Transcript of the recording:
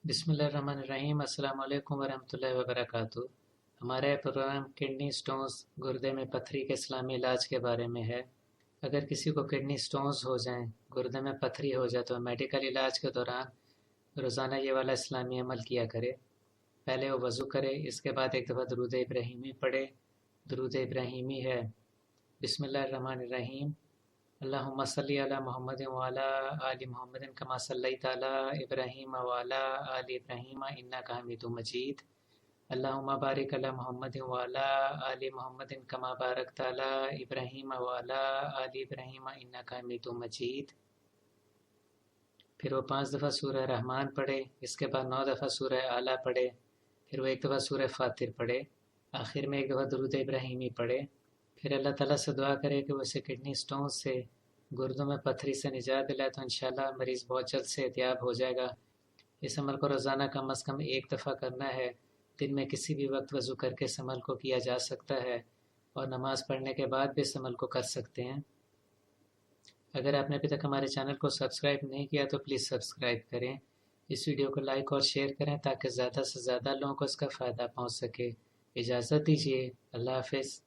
बिस्मिल्लाहिर्रहमानिर्रहीम। अस्सलाम वालेकुम वरहमतुल्लाहि वबरकातुहू। हमारा यह प्रोग्राम किडनी स्टोन्स गुर्दे में पथरी के इस्लामी इलाज के बारे में है। अगर किसी को किडनी स्टोन्स हो जाएं, गुर्दे में पथरी हो जाए तो मेडिकल इलाज के दौरान रोज़ाना ये वाला इस्लामी अमल किया करे। पहले वो वज़ू करे, इसके बाद एक दफ़ा दरूद इब्राहीमी पढ़े। दरूद इब्राहीमी है बिस्मिल्लाहिर्रहमानिर्रहीम, अल्लाहुम्मा सल्ली अला मुहम्मदिन व अला आलि मुहम्मदिन कमा सल्लैता अला इब्राहीम व अला आलि इब्राहीम इन्नका हमीदुम मजीद। अल्लाहुम्मा बारिक अला मुहम्मदिन व अला आलि मुहम्मदिन कमा बारकता अला इब्राहीम व अला आलि इब्राहीम इन्नका हमीदुम मजीद। फिर वो 5 दफ़ा सूरह रहमान पढ़े, इसके बाद 9 दफ़ा सूरह आला पढ़े, फिर वो एक दफ़ा सूरह फातिर पढ़े, आखिर में एक दफ़ा दरूद इब्राहीमी पढ़े। फिर अल्लाह ताला से दुआ करे कि वो इसे किडनी स्टोन से, गुर्दों में पथरी से निजात दिलाए, तो इंशाल्लाह मरीज़ बहुत जल्द से एहतियाब हो जाएगा। इस अमल को रोज़ाना कम अज़ कम एक दफ़ा करना है। दिन में किसी भी वक्त वज़ू करके इस अमल को किया जा सकता है और नमाज़ पढ़ने के बाद भी इस अमल को कर सकते हैं। अगर आपने अभी तक हमारे चैनल को सब्सक्राइब नहीं किया तो प्लीज़ सब्सक्राइब करें। इस वीडियो को लाइक और शेयर करें ताकि ज़्यादा से ज़्यादा लोगों को इसका फ़ायदा पहुंच सके। इजाज़त दीजिए। अल्लाह हाफ़िज़।